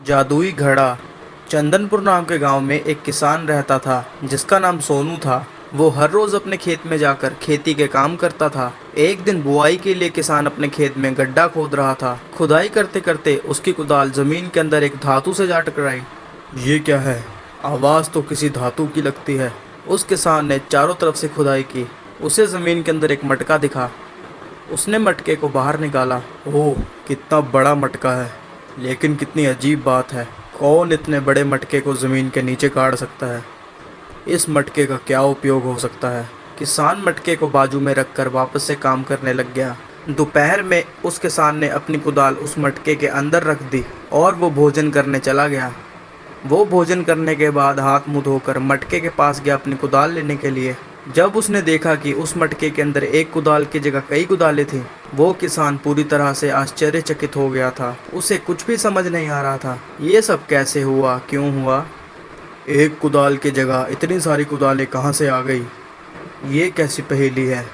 जादुई घड़ा। चंदनपुर नाम के गांव में एक किसान रहता था जिसका नाम सोनू था। वो हर रोज अपने खेत में जाकर खेती के काम करता था। एक दिन बुआई के लिए किसान अपने खेत में गड्ढा खोद रहा था। खुदाई करते करते उसकी कुदाल जमीन के अंदर एक धातु से जा टकराई। ये क्या है? आवाज तो किसी धातु की लगती है। उस किसान ने चारों तरफ से खुदाई की। उसे जमीन के अंदर एक मटका दिखा। उसने मटके को बाहर निकाला। ओह, कितना बड़ा मटका है। लेकिन कितनी अजीब बात है, कौन इतने बड़े मटके को ज़मीन के नीचे गाड़ सकता है? इस मटके का क्या उपयोग हो सकता है? किसान मटके को बाजू में रखकर वापस से काम करने लग गया। दोपहर में उस किसान ने अपनी कुदाल उस मटके के अंदर रख दी और वो भोजन करने चला गया। वो भोजन करने के बाद हाथ मुंह धोकर मटके के पास गया अपनी कुदाल लेने के लिए। जब उसने देखा कि उस मटके के अंदर एक कुदाल की जगह कई कुदालें थीं, वो किसान पूरी तरह से आश्चर्यचकित हो गया था। उसे कुछ भी समझ नहीं आ रहा था, ये सब कैसे हुआ, क्यों हुआ? एक कुदाल की जगह इतनी सारी कुदालें कहाँ से आ गई? ये कैसी पहेली है?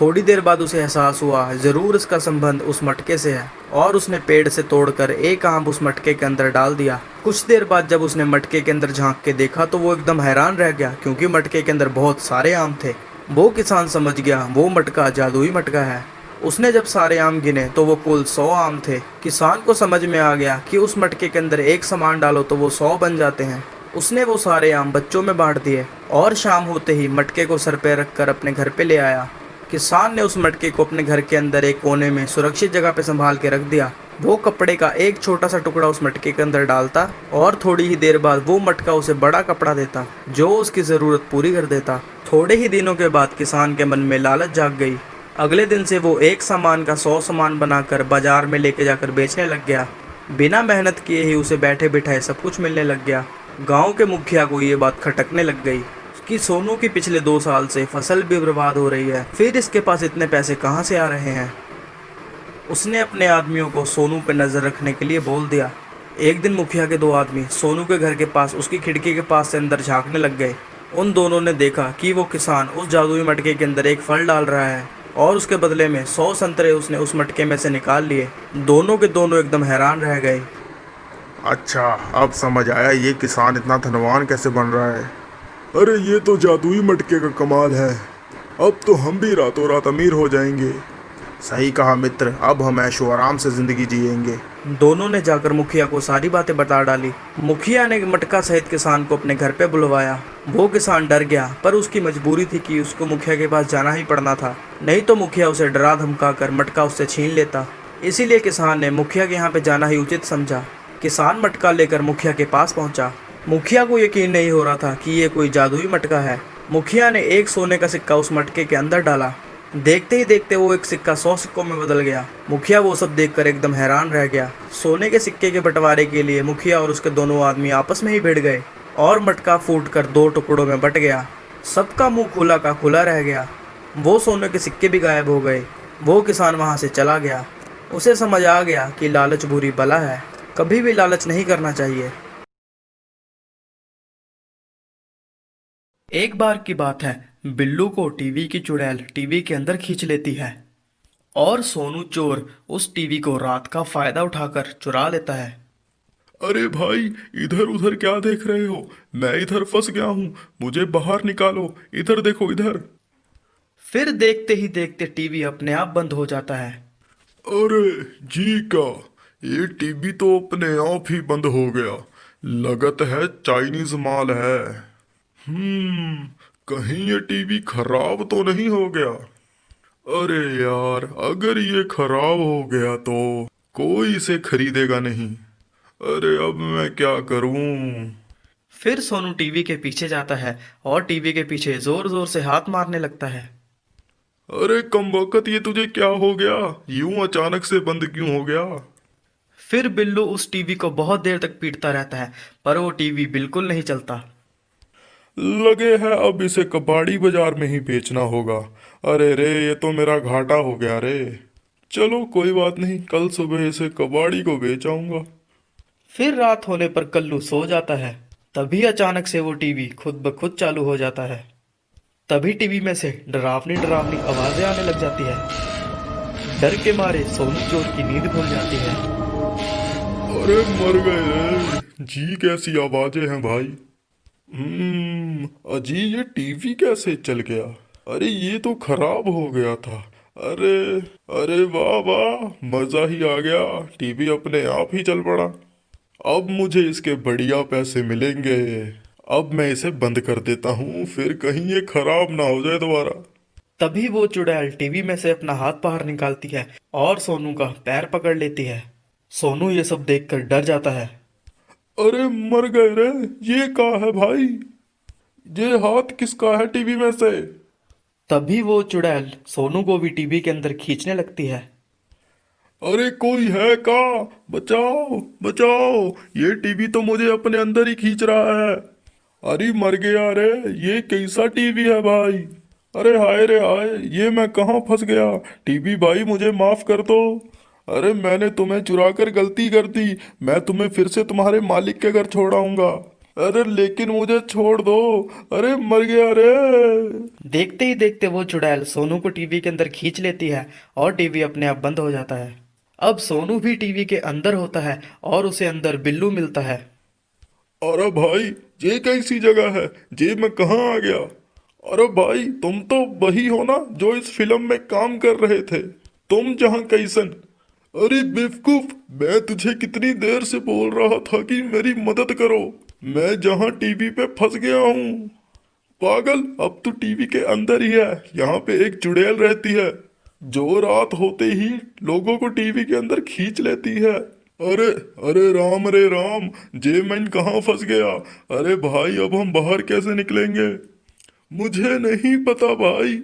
थोड़ी देर बाद उसे एहसास हुआ ज़रूर इसका संबंध उस मटके से है, और उसने पेड़ से तोड़कर एक आम उस मटके के अंदर डाल दिया। कुछ देर बाद जब उसने मटके के अंदर झांक के देखा तो वो एकदम हैरान रह गया, क्योंकि मटके के अंदर बहुत सारे आम थे। वो किसान समझ गया वो मटका जादुई मटका है। उसने जब सारे आम गिने तो वो कुल 100 आम थे। किसान को समझ में आ गया कि उस मटके के अंदर एक सामान डालो तो वो 100 बन जाते हैं। उसने वो सारे आम बच्चों में बांट दिए और शाम होते ही मटके को सर पे रखकर अपने घर पे ले आया। किसान ने उस मटके को अपने घर के अंदर एक कोने में सुरक्षित जगह पे संभाल के रख दिया। वो कपड़े का एक छोटा सा टुकड़ा उस मटके के अंदर डालता और थोड़ी ही देर बाद वो मटका उसे बड़ा कपड़ा देता जो उसकी ज़रूरत पूरी कर देता। थोड़े ही दिनों के बाद किसान के मन में लालच जाग गई। अगले दिन से वो एक सामान का 100 सामान बनाकर बाजार में लेके जाकर बेचने लग गया। बिना मेहनत किए ही उसे बैठे बिठाए सब कुछ मिलने लग गया। गाँव के मुखिया को ये बात खटकने लग गई कि सोनू की पिछले 2 साल से फसल भी बर्बाद हो रही है, फिर इसके पास इतने पैसे कहाँ से आ रहे हैं। उसने अपने आदमियों को सोनू पर नज़र रखने के लिए बोल दिया। एक दिन मुखिया के 2 आदमी सोनू के घर के पास उसकी खिड़की के पास से अंदर झांकने लग गए। उन दोनों ने देखा कि वो किसान उस जादुई मटके के अंदर एक फल डाल रहा है और उसके बदले में 100 संतरे उसने उस मटके में से निकाल लिए। दोनों के दोनों एकदम हैरान रह गए। अच्छा, अब समझ आया ये किसान इतना धनवान कैसे बन रहा है। अरे ये तो जादुई मटके का कमाल है। अब तो हम भी रातों रात अमीर हो जाएंगे। सही कहा मित्र, अब हम ऐशो आराम से जिंदगी जिएंगे। दोनों ने जाकर मुखिया को सारी बातें बता डाली। मुखिया ने मटका सहित किसान को अपने घर पे बुलवाया। वो किसान डर गया, पर उसकी मजबूरी थी कि उसको मुखिया के पास जाना ही पड़ना था, नहीं तो मुखिया उसे डरा धमका कर मटका उससे छीन लेता। इसीलिए किसान ने मुखिया के यहाँ पे जाना ही उचित समझा। किसान मटका लेकर मुखिया के पास पहुंचा। मुखिया को यकीन नहीं हो रहा था कि ये कोई जादुई मटका है। मुखिया ने एक सोने का सिक्का उस मटके के अंदर डाला। देखते ही देखते वो एक सिक्का 100 सिक्कों में बदल गया। मुखिया वो सब देखकर एकदम हैरान रह गया। सोने के सिक्के के बंटवारे के लिए मुखिया और उसके दोनों आदमी आपस में ही भिड़ गए और मटका फूटकर 2 टुकड़ों में बट गया। सबका मुंह खुला का खुला रह गया। वो सोने के सिक्के भी गायब हो गए। वो किसान वहाँ से चला गया। उसे समझ आ गया कि लालच बुरी बला है, कभी भी लालच नहीं करना चाहिए। एक बार की बात है, बिल्लू को टीवी की चुड़ैल टीवी के अंदर खींच लेती है और सोनू चोर उस टीवी को रात का फायदा उठाकर चुरा लेता है। अरे भाई, इधर उधर क्या देख रहे हो? मैं इधर फंस गया हूँ, मुझे बाहर निकालो। इधर देखो इधर। फिर देखते ही देखते टीवी अपने आप बंद हो जाता है। अरे जी का, ये टीवी तो अपने आप ही बंद हो गया। लगत है चाइनीज माल है। कहीं ये टीवी खराब तो नहीं हो गया? अरे यार, अगर ये खराब हो गया तो कोई इसे खरीदेगा नहीं। अरे अब मैं क्या करूं? फिर सोनू टीवी के पीछे जाता है और टीवी के पीछे जोर जोर से हाथ मारने लगता है। अरे कमबख्त, ये तुझे क्या हो गया? यूं अचानक से बंद क्यों हो गया? फिर बिल्लू उस टीवी को बहुत देर तक पीटता रहता है, पर वो टीवी बिल्कुल नहीं चलता। लगे है अब इसे कबाड़ी बाजार में ही बेचना होगा। अरे रे, ये तो मेरा घाटा हो गया रे। चलो कोई बात नहीं, कल सुबह इसे कबाड़ी को बेच आऊंगा। फिर रात होने पर कल्लू सो जाता है। तभी अचानक से वो टीवी खुद ब खुद चालू हो जाता है। तभी टीवी में से डरावनी डरावनी आवाजें आने लग जाती है। डर के मारे सोनू चोर की नींद खुल जाती है। अरे मर गए रे। जी कैसी आवाजें हैं भाई। अजी ये टीवी कैसे चल गया। अरे ये तो खराब हो गया था। अरे अरे वाह वाह, मजा ही आ गया। टीवी अपने आप ही चल पड़ा। अब मुझे इसके बढ़िया पैसे मिलेंगे। अब मैं इसे बंद कर देता हूँ, फिर कहीं ये खराब ना हो जाए दोबारा। तभी वो चुड़ैल टीवी में से अपना हाथ बाहर निकालती है और सोनू का पैर पकड़ लेती है। सोनू ये सब देखकर डर जाता है। अरे मर गए रे। ये का है भाई। ये हाथ किसका है टीवी में से। तभी वो चुड़ैल सोनू को भी टीवी के अंदर खींचने लगती है। अरे कोई है का। बचाओ बचाओ। ये टीवी तो मुझे अपने अंदर ही खींच रहा है। अरे मर गया रे। ये कैसा टीवी है भाई। अरे हाय रे हाय, ये मैं कहाँ फंस गया। टीवी भाई मुझे माफ कर दो। अरे मैंने तुम्हें चुरा कर गलती कर दी। मैं तुम्हें फिर से तुम्हारे मालिक के घर छोड़ाऊंगा। अरे लेकिन मुझे छोड़ दो। अरे मर गया रे। देखते ही देखते वो चुड़ैल सोनू को टीवी के अंदर खींच लेती है और टीवी अपने आप बंद हो जाता है। अब सोनू भी टीवी के अंदर होता है और उसे अंदर बिल्लू मिलता है। अरे भाई, ये कैसी जगह है। ये मैं कहाँ आ गया। अरे भाई तुम तो वही हो ना जो इस फिल्म में काम कर रहे थे। तुम जहाँ कैसन। अरे बेवकूफ, मैं तुझे कितनी देर से बोल रहा था कि मेरी मदद करो। मैं जहाँ टीवी पे फंस गया हूँ। पागल, अब तो टीवी के अंदर ही है। यहाँ पे एक चुड़ैल रहती है जो रात होते ही लोगों को टीवी के अंदर खींच लेती है। अरे अरे राम रे राम, जे मैं कहाँ फंस गया। अरे भाई अब हम बाहर कैसे निकलेंगे। मुझे नहीं पता भाई।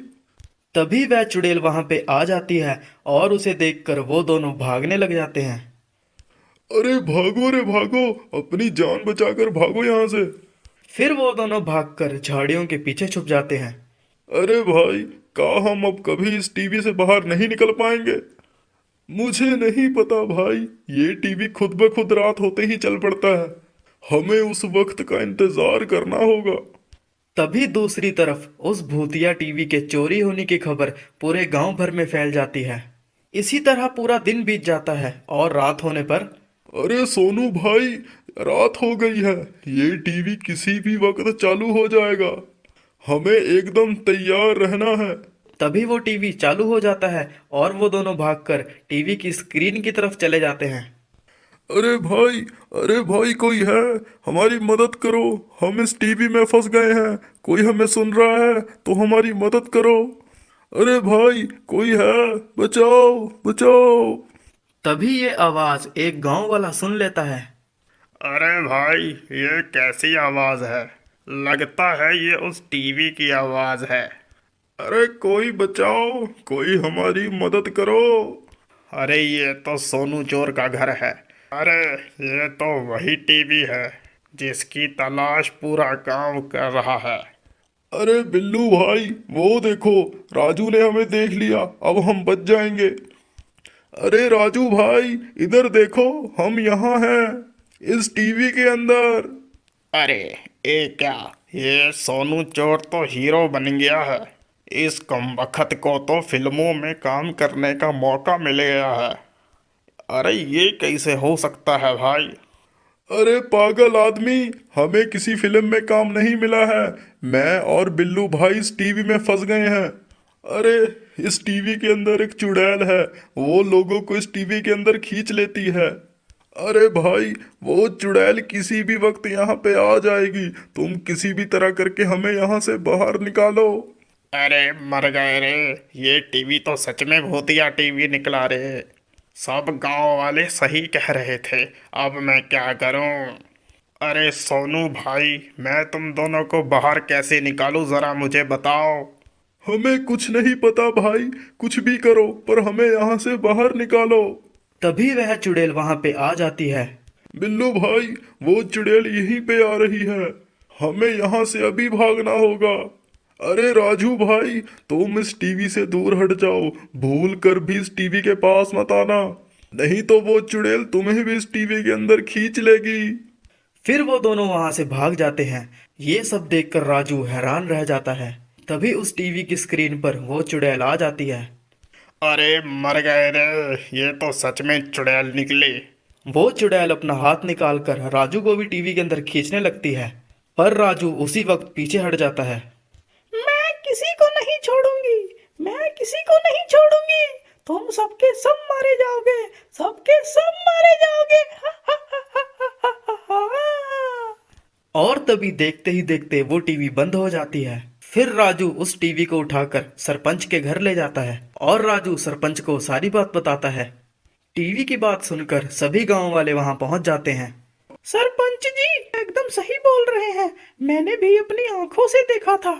तभी वह चुड़ैल वहां पे आ जाती है और उसे देखकर वो दोनों भागने लग जाते हैं। अरे भागो रे भागो, अपनी जान बचाकर भागो यहाँ से। फिर वो दोनों भागकर झाड़ियों के पीछे छुप जाते हैं। अरे भाई, का हम अब कभी इस टीवी से बाहर नहीं निकल पाएंगे। मुझे नहीं पता भाई। ये टीवी खुद ब खुद रात होते ही चल पड़ता है। हमें उस वक्त का इंतजार करना होगा। तभी दूसरी तरफ उस भूतिया टीवी के चोरी होने की खबर पूरे गांव भर में फैल जाती है। इसी तरह पूरा दिन बीत जाता है और रात होने पर अरे सोनू भाई, रात हो गई है। ये टीवी किसी भी वक्त चालू हो जाएगा। हमें एकदम तैयार रहना है। तभी वो टीवी चालू हो जाता है और वो दोनों भागकर टीवी की स्क्रीन की तरफ चले जाते हैं। अरे भाई, अरे भाई कोई है। हमारी मदद करो। हम इस टीवी में फंस गए हैं। कोई हमें सुन रहा है तो हमारी मदद करो। अरे भाई कोई है। बचाओ बचाओ। तभी ये आवाज एक गांव वाला सुन लेता है। अरे भाई, ये कैसी आवाज है। लगता है ये उस टीवी की आवाज है। अरे कोई बचाओ, कोई हमारी मदद करो। अरे ये तो सोनू चोर का घर है। अरे ये तो वही टीवी है जिसकी तलाश पूरा गांव कर रहा है। अरे बिल्लू भाई, वो देखो, राजू ने हमें देख लिया। अब हम बच जाएंगे। अरे राजू भाई, इधर देखो, हम यहाँ हैं इस टीवी के अंदर। अरे ये क्या, ये सोनू चोर तो हीरो बन गया है। इस कमबख्त को तो फिल्मों में काम करने का मौका मिल गया है। अरे ये कैसे हो सकता है भाई। अरे पागल आदमी, हमें किसी फिल्म में काम नहीं मिला है। मैं और बिल्लू भाई इस टीवी में फंस गए हैं। अरे इस टीवी के अंदर एक चुड़ैल है। वो लोगों को इस टीवी के अंदर खींच लेती है। अरे भाई, वो चुड़ैल किसी भी वक्त यहाँ पे आ जाएगी। तुम किसी भी तरह करके हमें यहाँ से बाहर निकालो। अरे मर गए रे। ये टीवी तो सच में भूतिया टीवी निकला रे। सब गांव वाले सही कह रहे थे। अब मैं क्या करूं। अरे सोनू भाई, मैं तुम दोनों को बाहर कैसे निकालूं, जरा मुझे बताओ। हमें कुछ नहीं पता भाई। कुछ भी करो, पर हमें यहाँ से बाहर निकालो। तभी वह चुड़ैल वहां पे आ जाती है। बिल्लू भाई, वो चुड़ैल यहीं पे आ रही है। हमें यहाँ से अभी भागना होगा। अरे राजू भाई, तुम इस टीवी से दूर हट जाओ। भूल कर भी इस टीवी के पास मत आना, नहीं तो वो चुड़ैल तुम्हें भी इस टीवी के अंदर खींच लेगी। फिर वो दोनों वहां से भाग जाते हैं। ये सब देखकर राजू हैरान रह जाता है। तभी उस टीवी की स्क्रीन पर वो चुड़ैल आ जाती है। अरे मर गए रे। ये तो सच में चुड़ैल निकली। वो चुड़ैल अपना हाथ निकालकर राजू को भी टीवी के अंदर खींचने लगती है, पर राजू उसी वक्त पीछे हट जाता है। मैं किसी को नहीं छोड़ूंगी, मैं किसी को नहीं छोड़ूंगी, तुम सबके सब मारे जाओगे, सबके सब मारे जाओगे। और तभी देखते ही देखते वो टीवी बंद हो जाती है। फिर राजू उस टीवी को उठाकर सरपंच के घर ले जाता है और राजू सरपंच को सारी बात बताता है। टीवी की बात सुनकर सभी गांव वाले वहां पहुंच जाते हैं। सरपंच जी एकदम सही बोल रहे हैं, मैंने भी अपनी आंखों से देखा था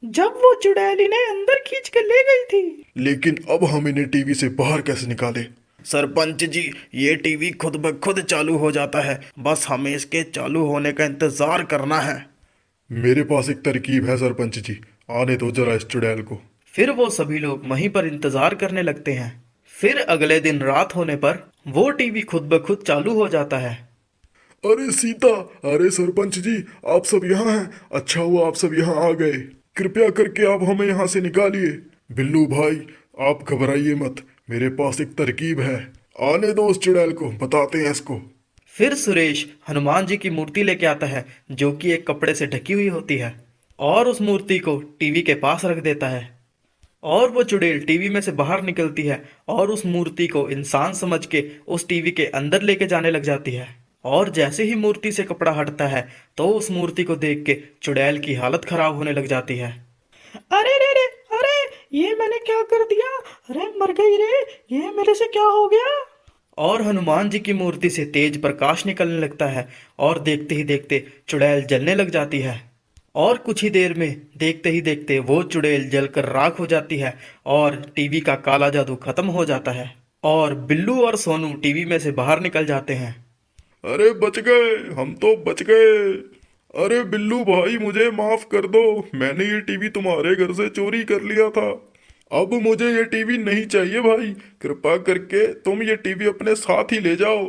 जब वो चुड़ैल इन्हें अंदर खींच के ले गई थी। लेकिन अब हम इन्हें टीवी से बाहर कैसे निकालें? सरपंच जी, ये टीवी खुद ब खुद चालू हो जाता है, बस हमें इसके चालू होने का इंतजार करना है। मेरे पास एक तरकीब है सरपंच जी, आने दो जरा इस चुड़ैल को। फिर वो सभी लोग वहीं पर इंतजार करने लगते हैं। फिर अगले दिन रात होने पर वो टीवी खुद ब खुद चालू हो जाता है। अरे सीता, अरे सरपंच जी, आप सब यहाँ हैं। अच्छा हुआ आप सब यहाँ आ गए। कृपया करके आप हमें यहाँ से निकालिए। बिल्लू भाई, आप घबराइए मत, मेरे पास एक तरकीब है। आने दो उस चुड़ैल को, बताते हैं इसको। फिर सुरेश हनुमान जी की मूर्ति लेके आता है जो कि एक कपड़े से ढकी हुई होती है और उस मूर्ति को टीवी के पास रख देता है। और वो चुड़ैल टीवी में से बाहर निकलती है और उस मूर्ति को इंसान समझ के उस टीवी के अंदर लेके जाने लग जाती है। और जैसे ही मूर्ति से कपड़ा हटता है तो उस मूर्ति को देख के चुड़ैल की हालत खराब होने लग जाती है। अरे रे रे, अरे ये मैंने क्या कर दिया, अरे मर गई रे, ये मेरे से क्या हो गया। और हनुमान जी की मूर्ति से तेज प्रकाश निकलने लगता है और देखते ही देखते चुड़ैल जलने लग जाती है। और कुछ ही देर में देखते ही देखते वो चुड़ैल जलकर राख हो जाती है और टीवी का काला जादू खत्म हो जाता है और बिल्लू और सोनू टीवी में से बाहर निकल जाते हैं। अरे बच गए, हम तो बच गए। अरे बिल्लू भाई, मुझे माफ कर दो, मैंने ये टीवी तुम्हारे घर से चोरी कर लिया था। अब मुझे ये टीवी नहीं चाहिए भाई, कृपा करके तुम ये टीवी अपने साथ ही ले जाओ।